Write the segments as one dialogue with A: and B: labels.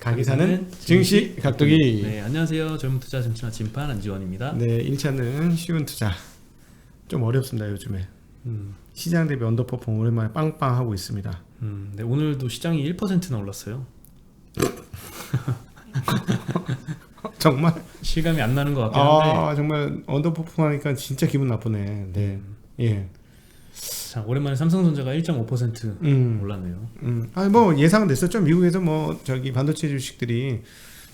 A: 가기사는 증시 각도기.
B: 네, 안녕하세요. 젊은 투자 정치나 진판 안지원입니다.
A: 네, 1차는 쉬운 투자. 좀 어렵습니다, 요즘에. 시장 대비 언더퍼폼 오랜만에 빵빵 하고 있습니다.
B: 네, 오늘도 시장이 1%나 올랐어요.
A: 정말
B: 실감이 안 나는 것 같긴 한데.
A: 정말 언더퍼폼 하니까 진짜 기분 나쁘네. 네. 예.
B: 자, 오랜만에 삼성전자가 1.5% 올랐네요.
A: 뭐 예상은 됐었죠. 미국에서 뭐 저기 반도체 주식들이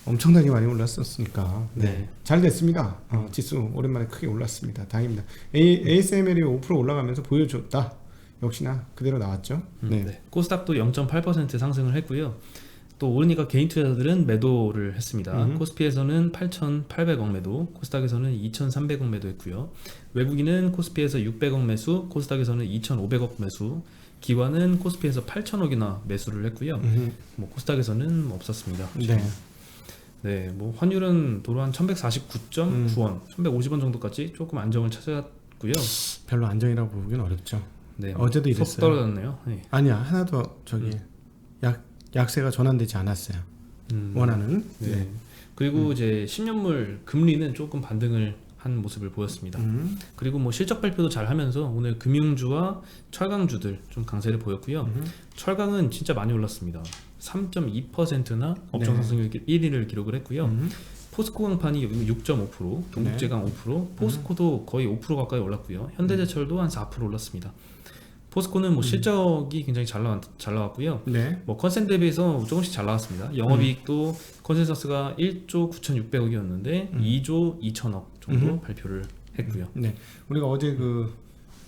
A: 엄청나게 많이 올랐었으니까. 네. 잘 됐습니다. 지수 오랜만에 크게 올랐습니다. 다행입니다. ASML이 5% 올라가면서 보여줬다. 역시나 그대로 나왔죠.
B: 네. 코스닥도 0.8% 상승을 했고요. 또 오르니까 개인 투자자들은 매도를 했습니다. 코스피에서는 8,800억 매도, 코스닥에서는 2,300억 매도했고요. 외국인은 코스피에서 600억 매수, 코스닥에서는 2,500억 매수, 기관은 코스피에서 8,000억이나 매수를 했고요. 뭐 코스닥에서는 없었습니다.
A: 네.
B: 네, 뭐 환율은 도로 한 1,149.9원, 1,150원 정도까지 조금 안정을 찾았고요.
A: 별로 안정이라고 보기는 어렵죠.
B: 네,
A: 어제도 이랬어요.
B: 속 떨어졌네요. 네.
A: 아니야, 하나도 저기 약세가 전환되지 않았어요. 원하는.
B: 네. 그리고 이제 10년물 금리는 조금 반등을 한 모습을 보였습니다. 그리고 뭐 실적 발표도 잘 하면서 오늘 금융주와 철강주들 좀 강세를 보였고요. 철강은 진짜 많이 올랐습니다. 3.2%나 업종 상승률 1위를 기록을 했고요. 포스코 강판이 6.5%, 동국제강 5%, 포스코도 거의 5% 가까이 올랐고요. 현대제철도 한 4% 올랐습니다. 포스코는 뭐 실적이 굉장히 잘 나왔고요.
A: 네.
B: 뭐 컨센 대비해서 조금씩 잘 나왔습니다. 영업이익도 컨센서스가 1조 9,600억이었는데 2조 2천억 정도 발표를 했고요.
A: 네. 우리가 어제 그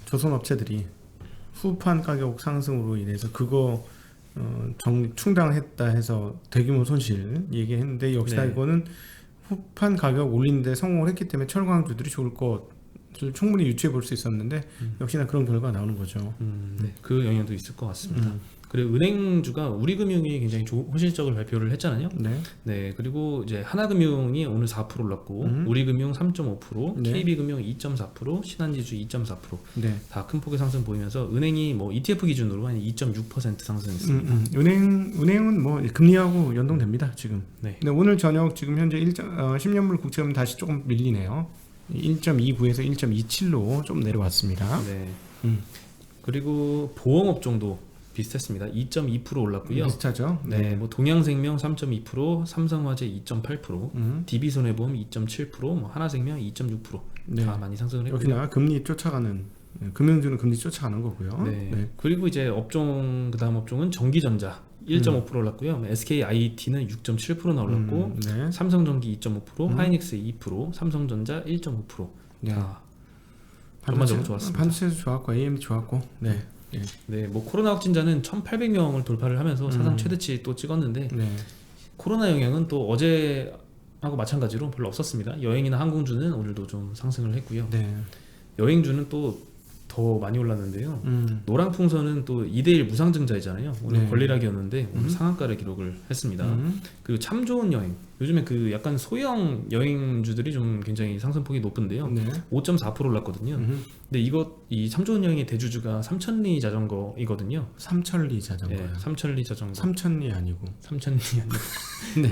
A: 조선 업체들이 후판 가격 상승으로 인해서 그거 충당했다 해서 대규모 손실 얘기했는데 역시나 이거는 후판 가격 올리는데 성공을 했기 때문에 철강주들이 좋을 것 충분히 유추해 볼 수 있었는데 역시나 그런 결과가 나오는 거죠.
B: 네, 그 영향도 있을 것 같습니다. 그리고 은행주가 우리금융이 굉장히 호실적을 발표를 했잖아요. 네, 그리고 이제 하나금융이 오늘 4% 올랐고 우리금융 3.5%, KB금융 2.4%, 신한지주 2.4%, 다 큰 폭의 상승 보이면서 은행이 뭐 ETF 기준으로 한 2.6% 상승했습니다.
A: 은행은 뭐 금리하고 연동됩니다 지금. 근데 오늘 저녁 지금 현재 10년물 국채금 다시 조금 밀리네요. 1.29에서 1.27로 좀 내려왔습니다.
B: 네. 그리고 보험업종도 비슷했습니다. 2.2% 올랐고요.
A: 비슷하죠.
B: 네. 뭐 동양생명 3.2%, 삼성화재 2.8%, DB손해보험 2.7%, 뭐 하나생명 2.6%. 다 많이 상승을 했고요.
A: 역시나 금리 쫓아가는 금융주는 금리 쫓아가는 거고요.
B: 그리고 이제 업종 그다음 업종은 전기전자 1.5% 올랐고요. SKIT는 6.7%나 올랐고 삼성전기 2.5%, 하이닉스 2%, 삼성전자 1.5%. 다 전반적으로 좋았습니다.
A: 반도체도 좋았고 AMD 좋았고.
B: 뭐 코로나 확진자는 1,800명을 돌파를 하면서 사상 최대치 또 찍었는데 코로나 영향은 또 어제하고 마찬가지로 별로 없었습니다. 여행이나 항공주는 오늘도 좀 상승을 했고요. 여행주는 또 더 많이 올랐는데요. 노랑풍선은 또 2대1 무상증자이잖아요. 오늘 권리락이었는데 오늘 상한가를 기록을 했습니다. 그리고 참 좋은 여행, 요즘에 그 약간 소형 여행주들이 좀 굉장히 상승폭이 높은데요. 5.4% 올랐거든요. 근데 이 참 좋은 여행의 대주주가 삼천리 자전거이거든요.
A: 삼천리 자전거요.
B: 삼천리 자전거.
A: 삼천리 아니고.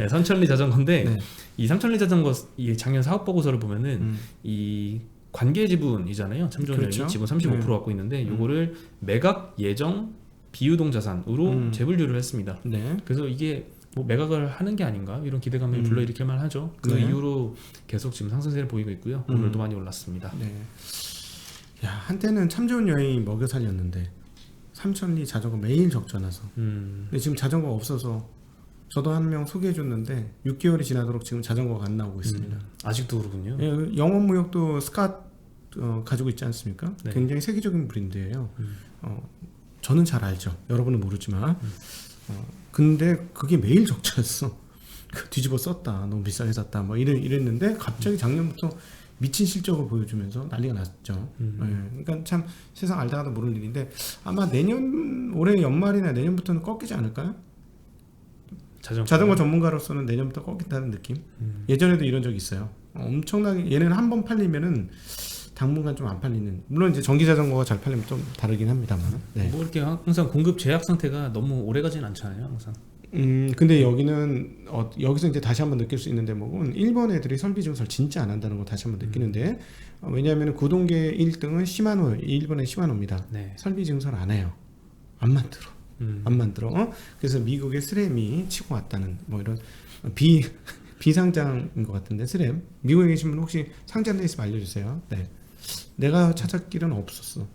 B: 삼천리 자전거인데 이 삼천리 자전거 이 작년 사업 보고서를 보면은 이 관계 지분이잖아요. 참 좋은 여행이 지분 35% 갖고 있는데 요거를 매각 예정 비유동 자산으로 재분류를 했습니다. 그래서 이게 뭐 매각을 하는 게 아닌가 이런 기대감을 불러일으킬 만하죠. 그 이후로 계속 지금 상승세를 보이고 있고요. 오늘도 많이 올랐습니다.
A: 야, 한때는 참 좋은 여행이 먹여 살렸는데 삼천리 자전거 매일 적자나서 근데 지금 자전거가 없어서 저도 한 명 소개해줬는데 6개월이 지나도록 지금 자전거가 안 나오고 있습니다.
B: 아직도 그렇군요.
A: 영업무역도 스캇 가지고 있지 않습니까? 굉장히 세계적인 브랜드예요. 저는 잘 알죠. 여러분은 모르지만 근데 그게 매일 적자였어. 뒤집어 썼다. 너무 비싸게 샀다. 뭐 이랬는데 갑자기 작년부터 미친 실적을 보여주면서 난리가 났죠. 그러니까 참 세상 알다가도 모르는 일인데 아마 올해 연말이나 내년부터는 꺾이지 않을까요? 자전거 전문가로서는 내년부터 꺾인다는 느낌. 예전에도 이런 적이 있어요. 엄청나게 얘네는 한번 팔리면은 당분간 좀 안 팔리는. 물론 이제 전기 자전거가 잘 팔리면 좀 다르긴 합니다만.
B: 뭐 이렇게 항상 공급 제약 상태가 너무 오래 가진 않잖아요. 항상.
A: 근데 여기는 여기서 이제 다시 한번 느낄 수 있는 대목은 일본 애들이 설비 증설 진짜 안 한다는 거 다시 한번 느끼는데 왜냐하면 구동계 1등은 시마노, 일본의 시마노입니다.
B: 네.
A: 설비 증설 안 해요. 안 만들어. 안 만들어. 그래서 미국의 스램이 치고 왔다는 뭐 이런 비상장인 것 같은데 스램. 미국에 계신 분 혹시 상장돼 있으면 알려주세요. 네. 내가 찾았길은 없었어.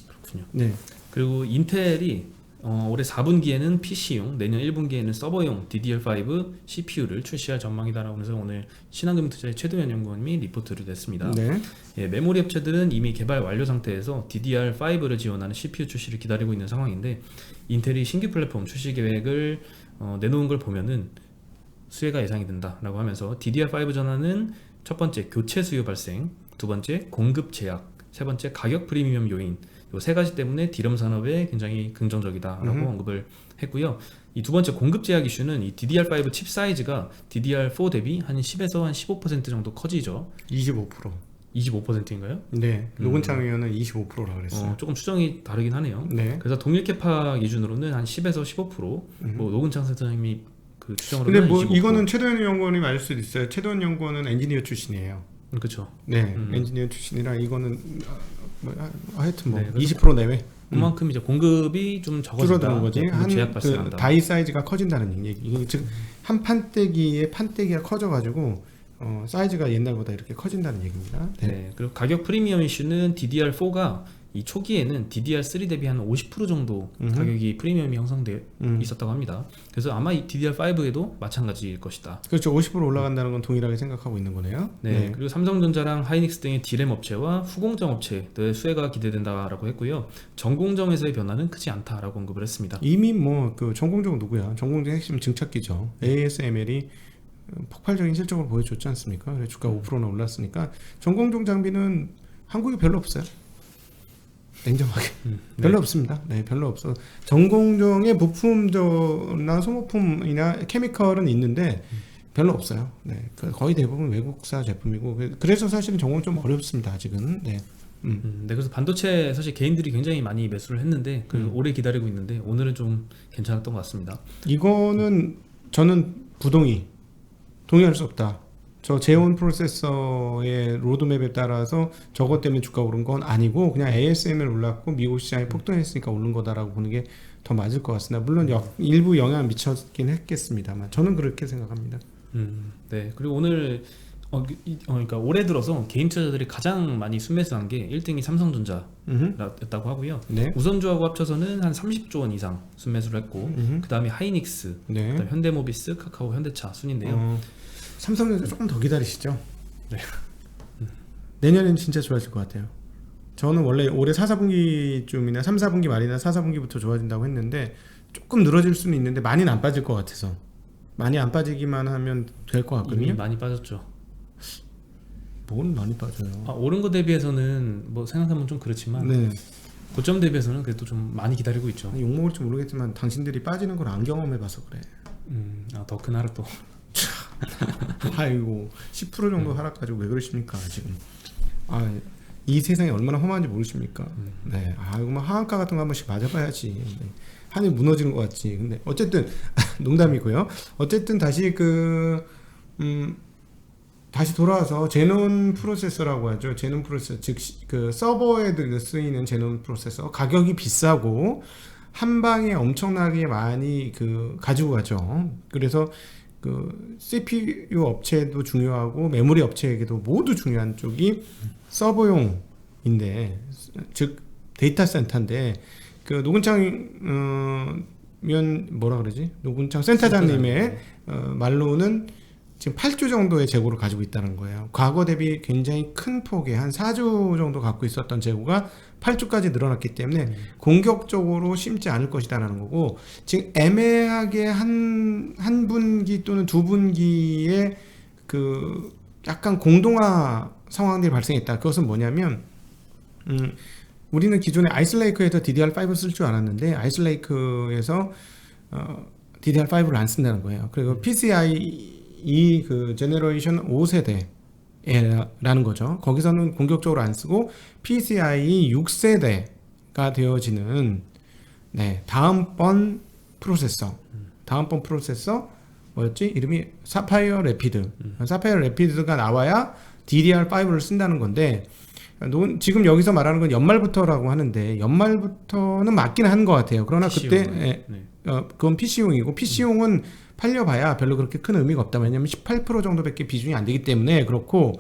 B: 그렇군요.
A: 네.
B: 그리고 인텔이 올해 4분기에는 PC용, 내년 1분기에는 서버용 DDR5 CPU를 출시할 전망이다라고 해서 오늘 신한금융투자의 최도현 연구원님이 리포트를 냈습니다.
A: 네.
B: 예, 메모리 업체들은 이미 개발 완료 상태에서 DDR5를 지원하는 CPU 출시를 기다리고 있는 상황인데 인텔이 신규 플랫폼 출시 계획을 내놓은 걸 보면은 수혜가 예상이 된다라고 하면서 DDR5 전환은 첫 번째 교체 수요 발생, 두 번째 공급 제약, 세 번째 가격 프리미엄 요인, 이 세 가지 때문에 디램 산업에 굉장히 긍정적이다라고 언급을 했고요. 이 두 번째 공급 제약 이슈는 이 DDR5 칩 사이즈가 DDR4 대비 한 10에서 한 15% 정도 커지죠.
A: 25%.
B: 25%인가요?
A: 네. 노근창 의원은 25%라고 그랬어요.
B: 조금 추정이 다르긴 하네요.
A: 네.
B: 그래서 동일 캐파 기준으로는 한 10에서 15%. 뭐 노근창 센터장님이 그 추정으로는
A: 근데 뭐
B: 25%.
A: 이거는 최도현 연구원이 맞을 수도 있어요. 최도현 연구원은 엔지니어 출신이에요.
B: 그렇죠.
A: 네, 엔지니어 출신이라 이거는 하여튼 뭐
B: 네,
A: 20% 내외.
B: 그만큼 이제 공급이 좀
A: 줄어드는 거지.
B: 한 제약
A: 그
B: 발생한다.
A: 다이 사이즈가 커진다는 얘기. 즉 한 판때기가 커져가지고 사이즈가 옛날보다 이렇게 커진다는 얘기입니다. 네.
B: 네. 그리고 가격 프리미엄 이슈는 DDR4가 이 초기에는 DDR3 대비 한 50% 정도 가격이 프리미엄이 형성돼 있었다고 합니다. 그래서 아마 이 DDR5에도 마찬가지일 것이다.
A: 그렇죠. 50% 올라간다는 건 동일하게 생각하고 있는 거네요.
B: 네. 그리고 삼성전자랑 하이닉스 등의 디램 업체와 후공정 업체의 수혜가 기대된다라고 했고요. 전공정에서의 변화는 크지 않다라고 언급을 했습니다.
A: 이미 뭐 그 전공정 누구야? 전공정 핵심 증착기죠. ASML이 폭발적인 실적을 보여줬지 않습니까? 그래서 주가 5%나 올랐으니까 전공정 장비는 한국에 별로 없어요. 냉정하게 별로 없습니다. 네, 별로 없어. 전공정의 부품이나 소모품이나 케미컬은 있는데 별로 없어요. 네, 거의 대부분 외국사 제품이고 그래서 사실은 전공 좀 어렵습니다. 아직은. 네.
B: 네, 그래서 반도체 사실 개인들이 굉장히 많이 매수를 했는데 오래 기다리고 있는데 오늘은 좀 괜찮았던 것 같습니다.
A: 이거는 저는 동의할 수 없다. 저 제온 프로세서의 로드맵에 따라서 저것 때문에 주가 오른 건 아니고 그냥 ASML 올랐고 미국 시장이 폭등했으니까 오른 거다라고 보는 게 더 맞을 것 같습니다. 물론 일부 영향을 미쳤긴 했겠습니다만 저는 그렇게 생각합니다.
B: 네. 그리고 오늘 그러니까 올해 들어서 개인 투자자들이 가장 많이 순매수한 게 1등이 삼성전자였다고 하고요.
A: 네.
B: 우선주하고 합쳐서는 한 30조 원 이상 순매수를 했고 그 다음에 하이닉스,
A: 네.
B: 그다음에 현대모비스, 카카오, 현대차 순인데요.
A: 삼성전자 조금 더 기다리시죠.
B: 네.
A: 내년에는 진짜 좋아질 것 같아요. 저는 원래 올해 4, 4분기쯤이나 3, 4분기 말이나 4, 4분기부터 좋아진다고 했는데 조금 늘어질 수는 있는데 많이는 안 빠질 것 같아서 많이 안 빠지기만 하면 될 것 같거든요.
B: 이미 많이 빠졌죠.
A: 뭔 많이 빠져요.
B: 오른 거 대비해서는 뭐 생각하면 좀 그렇지만
A: 네.
B: 고점 대비해서는 그래도 좀 많이 기다리고 있죠.
A: 욕먹을지 모르겠지만 당신들이 빠지는 걸 안 경험해봐서 그래.
B: 더 큰 하락 또.
A: 아이고 10% 정도 하락가지고 왜 그러십니까 지금. 이 세상이 얼마나 험한지 모르십니까. 네. 이거 뭐 하한가 같은 거 한 번씩 맞아봐야지. 네. 하늘이 무너지는 것 같지. 근데 어쨌든 농담이고요. 어쨌든 다시 다시 돌아와서 제논 프로세서라고 하죠. 제논 프로세서, 즉 그 서버에 쓰이는 제논 프로세서 가격이 비싸고 한 방에 엄청나게 많이 가지고 가죠. 그래서 CPU 업체도 중요하고 메모리 업체에게도 모두 중요한 쪽이 서버용인데, 즉 데이터 센터인데 노근창 노근창 센터장님의 말로는 지금 8조 정도의 재고를 가지고 있다는 거예요. 과거 대비 굉장히 큰 폭의 한 4조 정도 갖고 있었던 재고가 8조까지 늘어났기 때문에 공격적으로 심지 않을 것이다라는 거고, 지금 애매하게 한 분기 또는 두 분기에 약간 공동화 상황들이 발생했다. 그것은 뭐냐면 우리는 기존에 아이슬레이크에서 DDR5를 쓸 줄 알았는데 아이슬레이크에서 DDR5를 안 쓴다는 거예요. 그리고 PCIe 제너레이션 5세대라는 거죠. 거기서는 공격적으로 안 쓰고 PCIe 6세대가 되어지는 다음번 프로세서, 다음번 프로세서 뭐였지? 이름이 사파이어 래피드. 사파이어 래피드가 나와야 DDR5를 쓴다는 건데 지금 여기서 말하는 건 연말부터라고 하는데 연말부터는 맞긴 한 것 같아요. 그러나
B: PC용은,
A: 그때
B: 네.
A: 그건 PC용이고 PC용은 팔려봐야 별로 그렇게 큰 의미가 없다. 왜냐하면 18% 정도밖에 비중이 안 되기 때문에 그렇고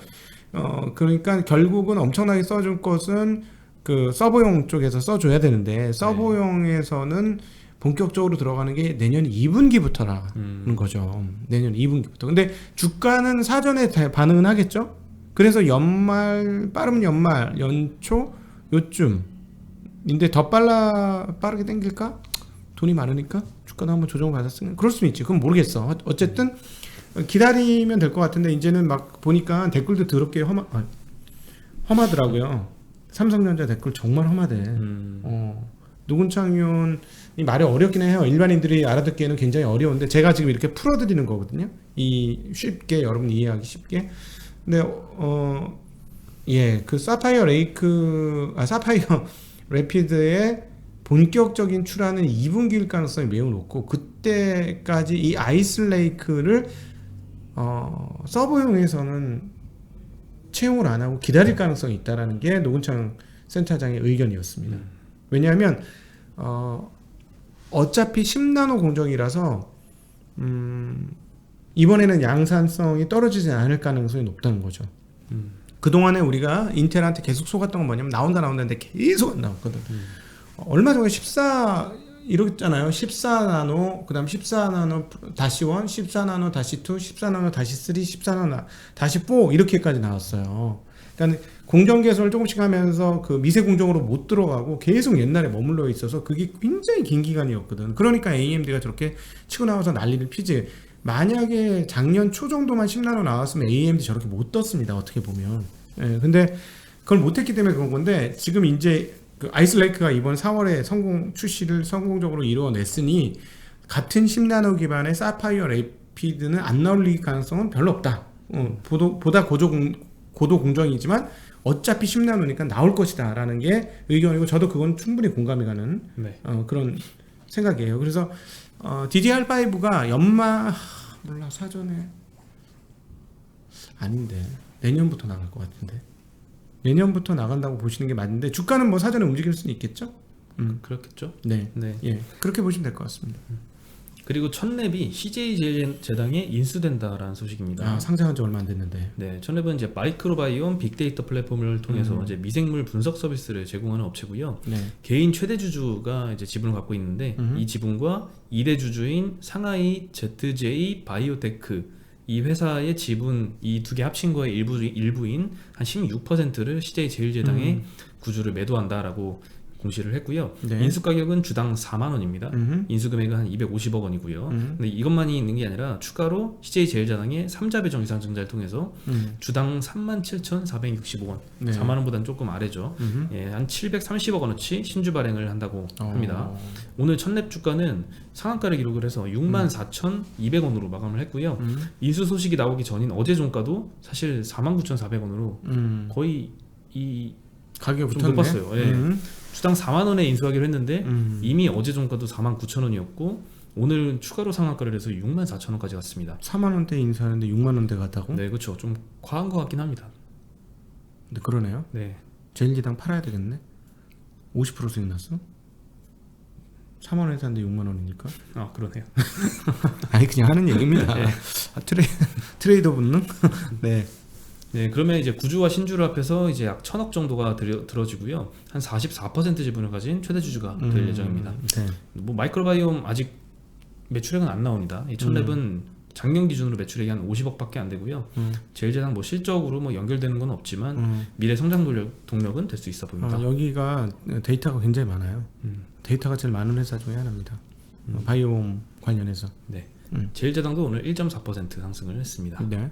A: 그러니까 결국은 엄청나게 써줄 것은 그 서버용 쪽에서 써줘야 되는데 서버용에서는 본격적으로 들어가는 게 내년 2분기부터라는 거죠. 내년 2분기부터. 근데 주가는 사전에 반응은 하겠죠. 그래서 연말 빠르면 연말 연초 요쯤인데 더 빠르게 당길까? 돈이 많으니까 주가도 한번 조정을 받았으면 그럴 수는 있지. 그건 모르겠어. 어쨌든 기다리면 될 것 같은데 이제는 막 보니까 댓글도 더럽게 험하더라고요. 삼성전자 댓글 정말 험하대. 노근창 의원이 말이 어렵긴 해요. 일반인들이 알아듣기에는 굉장히 어려운데 제가 지금 이렇게 풀어드리는 거거든요. 이 쉽게 여러분 이해하기 쉽게. 근데 그 사파이어 래피드의 본격적인 출하는 2분기일 가능성이 매우 높고 그때까지 이 아이슬레이크를 서버용에서는 채용을 안 하고 기다릴 가능성이 있다라는 게 노근창 센터장의 의견이었습니다. 왜냐하면 어차피 10나노 공정이라서 이번에는 양산성이 떨어지지 않을 가능성이 높다는 거죠. 그동안에 우리가 인텔한테 계속 속았던 건 뭐냐면 나온다 했는데 계속 안 나왔거든. 얼마 전에 14 이랬잖아요. 14나노, 그 다음 14나노 다시 1, 14나노 다시 2, 14나노 다시 3, 14나노 다시 4 이렇게까지 나왔어요. 그러니까 공정 개선을 조금씩 하면서 그 미세 공정으로 못 들어가고 계속 옛날에 머물러 있어서 그게 굉장히 긴 기간이었거든. 그러니까 AMD가 저렇게 치고 나와서 난리를 피지. 만약에 작년 초 정도만 10나노 나왔으면 AMD 저렇게 못 떴습니다. 어떻게 보면. 예, 근데 그걸 못했기 때문에 그런 건데 지금 이제 그 아이슬레이크가 이번 4월에 출시를 성공적으로 이루어냈으니 같은 10나노 기반의 사파이어 래피드는 안 나올 가능성은 별로 없다. 보다 고도 공정이지만 어차피 10나노니까 나올 것이다 라는 게 의견이고 저도 그건 충분히 공감이 가는 그런 생각이에요. 그래서 DDR5가 몰라 사전에 아닌데 내년부터 나갈 것 같은데 내년부터 나간다고 보시는 게 맞는데 주가는 뭐 사전에 움직일 수는 있겠죠?
B: 그렇겠죠.
A: 네. 예, 그렇게 보시면 될 것 같습니다.
B: 그리고 첫랩이 CJ제당에 인수된다라는 소식입니다.
A: 상장한 지 얼마 안 됐는데.
B: 네, 첫랩은 이제 마이크로바이옴 빅데이터 플랫폼을 통해서 이제 미생물 분석 서비스를 제공하는 업체고요.
A: 네.
B: 개인 최대 주주가 이제 지분을 갖고 있는데 이 지분과 2대 주주인 상하이 ZJ 바이오테크 이 회사의 지분 이 두 개 합친 거의 일부인 한 16%를 CJ제일제당에 구주를 매도한다라고 공시를 했고요.
A: 네.
B: 인수 가격은 주당 4만 원입니다. 인수 금액은 한 250억 원이고요. 근데 이것만이 있는 게 아니라 추가로 CJ제일제당의 3자 배정 이상증자를 통해서 주당 37,465원,
A: 네.
B: 4만 원보다는 조금 아래죠. 예, 한 730억 원어치 신주 발행을 한다고 합니다. 오늘 첫랩 주가는 상한가를 기록을 해서 64,200원으로 마감을 했고요. 인수 소식이 나오기 전인 어제 종가도 사실 49,400원으로 거의 이
A: 가격이
B: 좀
A: 붙었네.
B: 높았어요. 예. 주당 4만 원에 인수하기로 했는데 이미 어제 종가도 49,000원이었고 오늘 추가로 상한가를 해서 64,000원까지 갔습니다.
A: 4만 원대 인수하는데 6만 원대 갔다고?
B: 네, 그렇죠. 좀 과한 것 같긴 합니다.
A: 근데 그러네요.
B: 네.
A: 제일제당 팔아야 되겠네. 50% 수익 났어? 4만 원에 샀는데 6만 원이니까.
B: 아, 그러네요.
A: 아니 그냥 하는 얘기입니다.
B: 네.
A: 트레이더 본능? 네.
B: 네, 그러면 이제 구주와 신주를 합해서 이제 약 1,000억 정도가 들어지고요. 한 44% 지분을 가진 최대 주주가 될 예정입니다.
A: 네.
B: 뭐 마이크로바이옴 아직 매출액은 안 나옵니다. 이 첫랩은 작년 기준으로 매출액이 한 50억밖에 안 되고요. 제일제당 뭐 실적으로 뭐 연결되는 건 없지만 미래 성장 동력은 될 수 있어 보입니다.
A: 여기가 데이터가 굉장히 많아요. 데이터가 제일 많은 회사 중에 하나입니다. 바이오옴 관련해서.
B: 네. 제일제당도 오늘 1.4% 상승을 했습니다.
A: 네.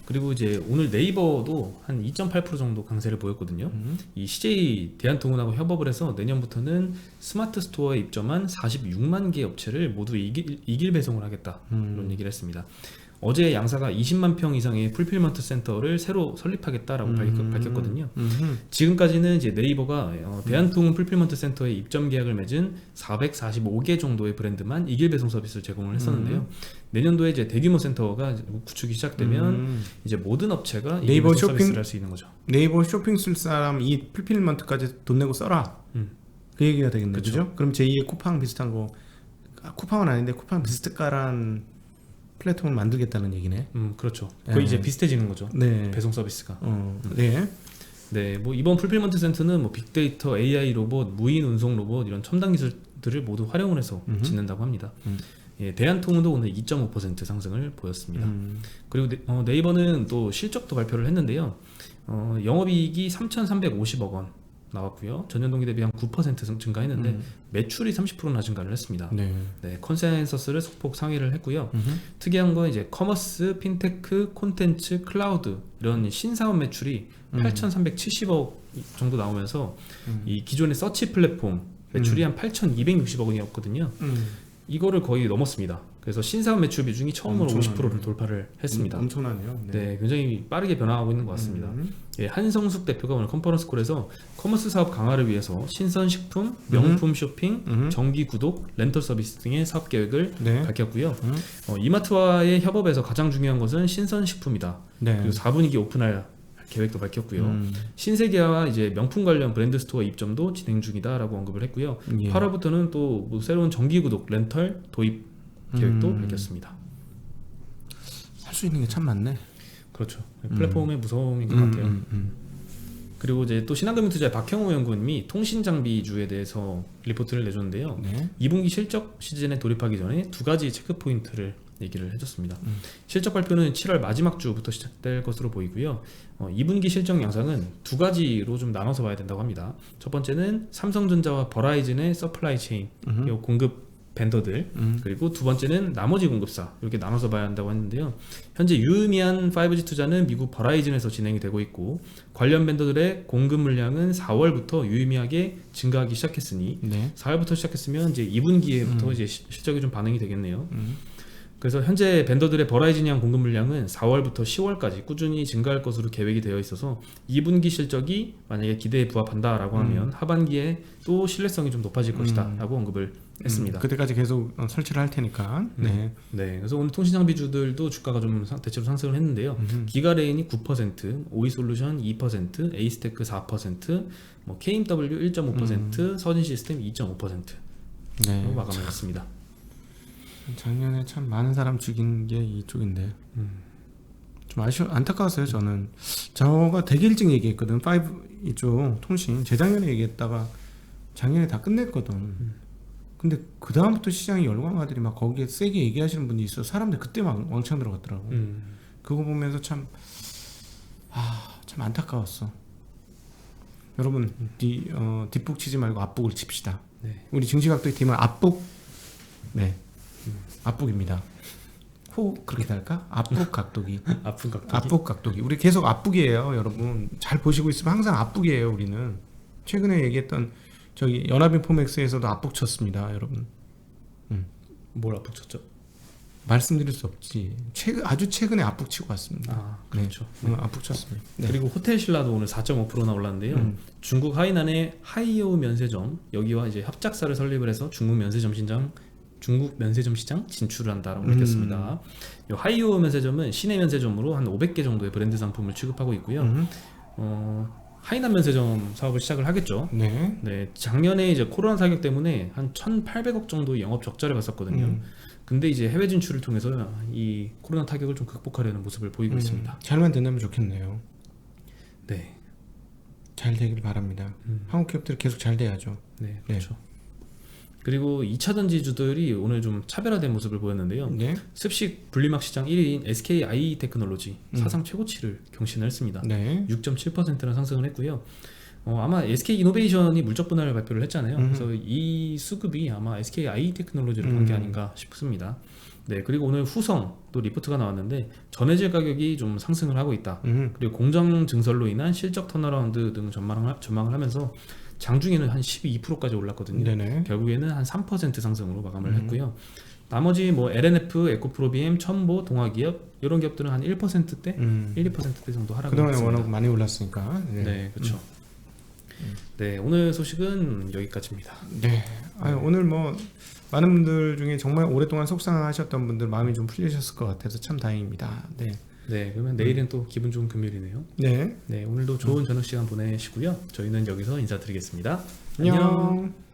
B: 그리고 이제 오늘 네이버도 한 2.8% 정도 강세를 보였거든요. 이 CJ 대한통운하고 협업을 해서 내년부터는 스마트 스토어에 입점한 46만 개 업체를 모두 이길 배송을 하겠다 이런 얘기를 했습니다. 어제 양사가 20만 평 이상의 풀필먼트 센터를 새로 설립하겠다라고 밝혔거든요. 지금까지는 이제 네이버가 대한통운 풀필먼트 센터에 입점 계약을 맺은 445개 정도의 브랜드만 이길 배송 서비스를 제공을 했었는데요. 내년도에 이제 대규모 센터가 구축이 시작되면 이제 모든 업체가 이길
A: 네이버
B: 배송
A: 쇼핑
B: 서비스를 할 수 있는 거죠.
A: 네이버 쇼핑 쓸 사람 이 풀필먼트까지 돈 내고 써라. 그 얘기가 되겠네요. 그죠? 그럼 제2의 쿠팡 비슷한 거, 쿠팡은 아닌데 쿠팡 비슷가란 플랫폼을 만들겠다는 얘기네.
B: 그렇죠. 거의 이제 비슷해지는 거죠.
A: 네.
B: 배송 서비스가.
A: 네.
B: 네, 뭐 이번 풀필먼트 센터는 뭐 빅데이터, AI 로봇, 무인 운송 로봇 이런 첨단 기술들을 모두 활용을 해서 짓는다고 합니다. 예, 대한통운도 오늘 2.5% 상승을 보였습니다. 그리고 네이버는 또 실적도 발표를 했는데요. 영업이익이 3,350억 원 나왔고요. 전년 동기 대비 한 9% 증가했는데 매출이 30%나 증가를 했습니다.
A: 네.
B: 네, 컨센서스를 소폭 상회를 했고요. 특이한 건 이제 커머스, 핀테크, 콘텐츠, 클라우드 이런 신사업 매출이 8,370억 정도 나오면서 이 기존의 서치 플랫폼 매출이 한 8,260억 원이었거든요. 이거를 거의 넘었습니다. 그래서 신사업 매출 비중이 처음으로 50%를 돌파를 했습니다.
A: 엄청나네요.
B: 네, 굉장히 빠르게 변화하고 있는 것 같습니다. 예, 한성숙 대표가 오늘 컨퍼런스 콜에서 커머스 사업 강화를 위해서 신선식품, 명품 쇼핑, 정기 구독, 렌털 서비스 등의 사업 계획을 밝혔고요. 이마트와의 협업에서 가장 중요한 것은 신선식품이다. 그리고 4분기 오픈할 계획도 밝혔고요. 신세계와 이제 명품 관련 브랜드 스토어 입점도 진행 중이다라고 언급을 했고요. 8월부터는 또 뭐 새로운 정기 구독, 렌털 도입 계획도 밝혔습니다.
A: 할 수 있는 게 참 많네.
B: 그렇죠. 플랫폼의 무서움인 것 같아요. 그리고 이제 또 신한금융투자의 박형우 연구원님이 통신장비주에 대해서 리포트를 내줬는데요. 2분기 실적 시즌에 돌입하기 전에 두 가지 체크 포인트를 얘기를 해줬습니다. 실적 발표는 7월 마지막 주부터 시작될 것으로 보이고요. 2분기 실적 양상은 두 가지로 좀 나눠서 봐야 된다고 합니다. 첫 번째는 삼성전자와 버라이즌의 서플라이 체인, 공급 벤더들, 그리고 두 번째는 나머지 공급사, 이렇게 나눠서 봐야 한다고 했는데요. 현재 유의미한 5G 투자는 미국 버라이즌에서 진행이 되고 있고, 관련 벤더들의 공급 물량은 4월부터 유의미하게 증가하기 시작했으니 4월부터 시작했으면 이제 2분기에부터 이제 실적이 좀 반영이 되겠네요. 그래서 현재 벤더들의 버라이즌형 공급 물량은 4월부터 10월까지 꾸준히 증가할 것으로 계획이 되어 있어서 2분기 실적이 만약에 기대에 부합한다라고 하면 하반기에 또 신뢰성이 좀 높아질 것이다 라고 언급을 했습니다.
A: 그때까지 계속 설치를 할 테니까.
B: 네. 그래서 오늘 통신장비주들도 주가가 좀 대체로 상승을 했는데요. 기가레인이 9%, 오이솔루션 2%, 에이스테크 4%, 뭐 KMW 1.5%, 서진시스템 2.5%로 마감을 했습니다.
A: 작년에 참 많은 사람 죽인 게 이쪽인데 좀 안타까웠어요. 저는 저가 되게 일찍 얘기했거든. 5 이쪽 통신 재작년에 얘기했다가 작년에 다 끝냈거든. 근데 그 다음부터 시장이 열광하더니 막 거기에 세게 얘기하시는 분이 있어. 사람들 그때 막 왕창 들어갔더라고. 그거 보면서 참 안타까웠어. 여러분 뒷북 치지 말고 앞북을 칩시다. 우리 증시각도의 팀은 앞북. 앞북입니다. 그렇게 할까? 앞북 각도기. 앞북 각도기. 우리 계속 앞북이에요, 여러분. 잘 보시고 있으면 항상 앞북이에요, 우리는. 최근에 얘기했던 저기 연합인포맥스에서도 앞북 쳤습니다, 여러분.
B: 뭘 앞북 쳤죠?
A: 말씀드릴 수 없지. 아주 최근에 앞북 치고 왔습니다.
B: 그렇죠.
A: 앞북 쳤습니다.
B: 그리고 호텔신라도 오늘 4.5%나 올랐는데요. 중국 하이난의 하이오 면세점 여기와 이제 합작사를 설립을 해서 중국 면세점 시장 진출을 한다라고 밝혔습니다. 이 하이오 면세점은 시내 면세점으로 한 500개 정도의 브랜드 상품을 취급하고 있고요. 하이난 면세점 사업을 시작을 하겠죠. 작년에 이제 코로나 타격 때문에 한 1,800억 정도의 영업 적자를 봤었거든요. 근데 이제 해외 진출을 통해서 이 코로나 타격을 좀 극복하려는 모습을 보이고 있습니다.
A: 잘만 된다면 좋겠네요.
B: 네,
A: 잘 되길 바랍니다. 한국 기업들이 계속 잘 돼야죠.
B: 네, 그렇죠. 그리고 2차전지주들이 오늘 좀 차별화된 모습을 보였는데요. 습식 분리막 시장 1위인 SKI 테크놀로지 사상 최고치를 경신을 했습니다. 6.7%나 상승을 했고요. 아마 SK 이노베이션이 물적 분할 발표를 했잖아요. 그래서 이 수급이 아마 SKI 테크놀로지를 간 게 아닌가 싶습니다. 그리고 오늘 후성 또 리포트가 나왔는데 전해질 가격이 좀 상승을 하고 있다. 그리고 공정 증설로 인한 실적 턴어라운드 등 전망을 하면서 장중에는 한 12%까지 올랐거든요. 결국에는 한 3% 상승으로 마감을 했고요. 나머지 뭐 LNF, 에코프로비엠, 첨보, 동아기업 이런 기업들은 한 1%대, 1, 2%대 정도 하락을
A: 그동안에
B: 했습니다.
A: 워낙 많이 올랐으니까.
B: 네, 그렇죠. 네, 오늘 소식은 여기까지입니다.
A: 네. 오늘 뭐 많은 분들 중에 정말 오랫동안 속상하셨던 분들 마음이 좀 풀리셨을 것 같아서 참 다행입니다. 네.
B: 네, 그러면 내일은 또 기분 좋은 금요일이네요.
A: 네.
B: 네, 오늘도 좋은 저녁 시간 보내시고요. 저희는 여기서 인사드리겠습니다.
A: 안녕.